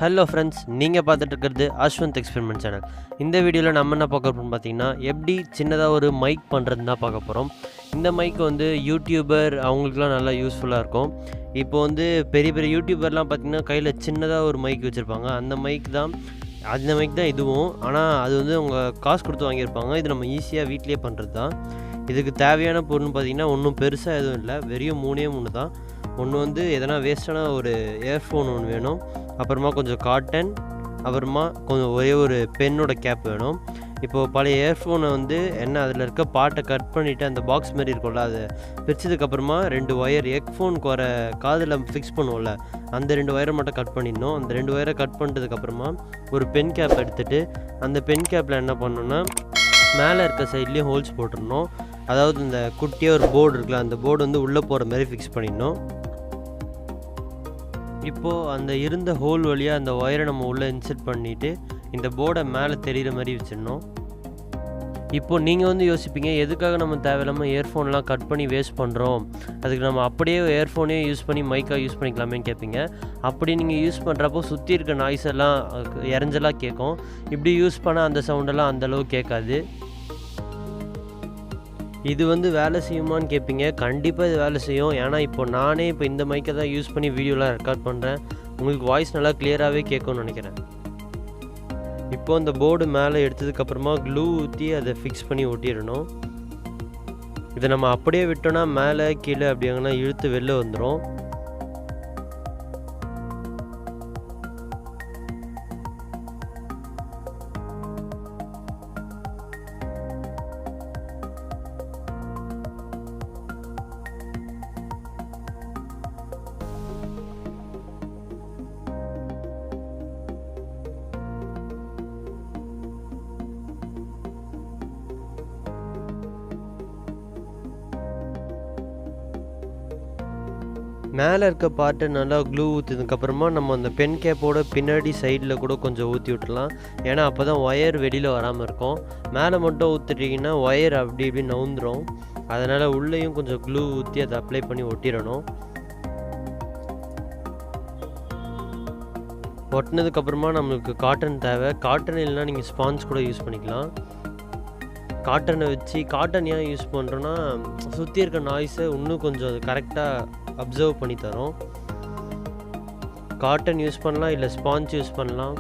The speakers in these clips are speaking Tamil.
ஹலோ ஃப்ரெண்ட்ஸ், நீங்கள் பார்த்துட்டு இருக்கிறது Ashwanth எக்ஸ்பெரிமெண்ட் சேனல். இந்த வீடியோவில் நம்ம என்ன பார்க்க போகிறோம்னு பார்த்தீங்கன்னா, எப்படி சின்னதாக ஒரு மைக் பண்ணுறதுன்னு தான் பார்க்க போகிறோம். இந்த மைக் யூடியூபர் அவங்களுக்குலாம் நல்லா யூஸ்ஃபுல்லாக இருக்கும். இப்போ பெரிய பெரிய யூடியூபர்லாம் பார்த்திங்கன்னா கையில் சின்னதாக ஒரு மைக் வச்சுருப்பாங்க. அந்த மைக் தான் இதுவும். ஆனால் அது அவங்க காசு கொடுத்து வாங்கியிருப்பாங்க. இது நம்ம ஈஸியாக வீட்லேயே பண்ணுறது தான். இதுக்கு தேவையான பொருள்னு பார்த்திங்கன்னா ஒன்றும் பெருசாக எதுவும் இல்லை, வெறும் மூணு தான். ஒன்று எதனா வேஸ்ட்டான ஒரு இயர்ஃபோன் ஒன்று வேணும், அப்புறமா கொஞ்சம் காட்டன், அப்புறமா கொஞ்சம் ஒரே ஒரு பென்னோட கேப் வேணும். இப்போது பழைய இயர்ஃபோனை அதில் இருக்க பாட்டை கட் பண்ணிவிட்டு அந்த பாக்ஸ் மாதிரி இருக்கும்ல, அதை பிரித்ததுக்கப்புறமா 2 ஒயர் ஹெட்ஃபோனுக்கு வர காதில் ஃபிக்ஸ் பண்ணுவோம்ல, அந்த 2 ஒயரை மட்டும் கட் பண்ணிடணும். அந்த 2 ஒயரை கட் பண்ணிட்டதுக்கப்புறமா ஒரு பென் கேப் எடுத்துகிட்டு அந்த பென் கேப்பில் என்ன பண்ணணுன்னா மேலே இருக்க சைட்லேயும் ஹோல்ஸ் போட்டுடணும். அதாவது இந்த குட்டியாக ஒரு போர்டு இருக்குல்ல, அந்த போர்டு உள்ளே போகிற மாதிரி ஃபிக்ஸ் பண்ணிடணும். இப்போது அந்த இருந்த ஹோல் வழியாக அந்த ஒயரை நம்ம உள்ளே இன்செர்ட் பண்ணிவிட்டு இந்த போர்டை மேலே தெரிகிற மாதிரி வச்சிடணும். இப்போது நீங்கள் யோசிப்பீங்க, எதுக்காக நம்ம தேவையில்லாமல் இயர்ஃபோன்லாம் கட் பண்ணி வேஸ்ட் பண்ணுறோம், அதுக்கு நம்ம அப்படியே இயர்ஃபோனே யூஸ் பண்ணி மைக்காக யூஸ் பண்ணிக்கலாமேன்னு கேட்பீங்க. அப்படி நீங்கள் யூஸ் பண்ணுறப்போ சுற்றி இருக்க நாய்ஸ் எல்லாம் இறஞ்சலாக கேட்கும். இப்படி யூஸ் பண்ணால் அந்த சவுண்டெல்லாம் அந்தளவு கேட்காது. இது வேலை செய்யுமான்னு கேட்பீங்க. கண்டிப்பாக இது வேலை செய்யும். ஏன்னா நானே இந்த மைக்கை தான் யூஸ் பண்ணி வீடியோலாம் ரெக்கார்ட் பண்ணுறேன். உங்களுக்கு வாய்ஸ் நல்லா கிளியராகவே கேட்கும்னு நினைக்கிறேன். இப்போது அந்த போர்டு மேலே எடுத்ததுக்கப்புறமா க்ளூ ஊற்றி அதை ஃபிக்ஸ் பண்ணி ஒட்டிடணும். இதை நம்ம அப்படியே விட்டோன்னா மேலே கீழே அப்படி எங்கன்னா இழுத்து வெளில வந்துடும். மேலே இருக்க பார்ட்டை நல்லா க்ளூ ஊற்றினதுக்கப்புறமா நம்ம அந்த பென் கேப்போட பின்னாடி சைடில் கூட கொஞ்சம் ஊற்றி விட்டுடலாம். ஏன்னா அப்போ தான் ஒயர் வெளியில் வராமல் இருக்கும். மேலே மட்டும் ஊற்றிட்டிங்கன்னா ஒயர் அப்படி இப்படி நவுந்துடும். அதனால் உள்ளேயும் கொஞ்சம் க்ளூ ஊற்றி அதை அப்ளை பண்ணி ஒட்டிடணும். ஒட்டினதுக்கப்புறமா நம்மளுக்கு காட்டன் தேவை. காட்டன் இல்லைனா நீங்கள் ஸ்பாஞ்ச் கூட யூஸ் பண்ணிக்கலாம். காட்டனை வச்சு காட்டன் ஏன் யூஸ் பண்ணுறோன்னா, சுற்றி இருக்க நாய்ஸை இன்னும் கொஞ்சம் அது கரெக்டாக அப்சர்வ் பண்ணி தரும். காட்டன் யூஸ் பண்ணலாம், இல்லை ஸ்பாஞ்ச் யூஸ் பண்ணலாம்.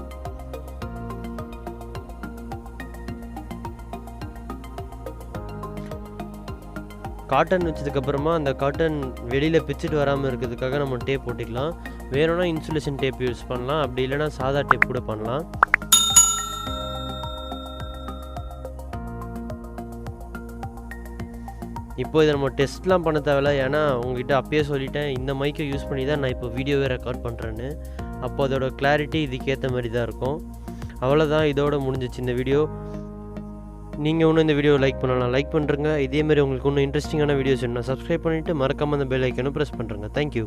காட்டன் வச்சதுக்கப்புறமா அந்த காட்டன் வெளியில் பிச்சுட்டு வராமல் இருக்கிறதுக்காக நம்ம டேப் போட்டுக்கலாம். வேணும்னா இன்சுலேஷன் டேப் யூஸ் பண்ணலாம், அப்படி இல்லைனா சாதா டேப் கூட பண்ணலாம். இப்போ இதை நம்ம டெஸ்ட்லாம் பண்ண தேவையில்ல. ஏன்னா உங்கள்கிட்ட அப்பயே சொல்லிட்டேன், இந்த மைக்கை யூஸ் பண்ணி தான் நான் இப்போ வீடியோவே ரெக்கார்ட் பண்ணுறேன்னு. அப்போ அதோட கிளாரிட்டி இதுக்கேற்ற மாதிரி தான் இருக்கும். அவ்வளோதான், இதோட முடிஞ்சிச்சு இந்த வீடியோ. நீங்கள் இன்னும் இந்த வீடியோவை லைக் பண்ணலாம், லைக் பண்ணுறங்க. இதேமாதிரி உங்களுக்கு இன்னும் இன்ட்ரெஸ்டிங்கான வீடியோஸ் வேணும்னா சப்ஸ்கிரைப் பண்ணிவிட்டு மறக்காமல் அந்த பெல் ஐக்கனும் ப்ரெஸ் பண்ணுறேங்க. தேங்க்யூ.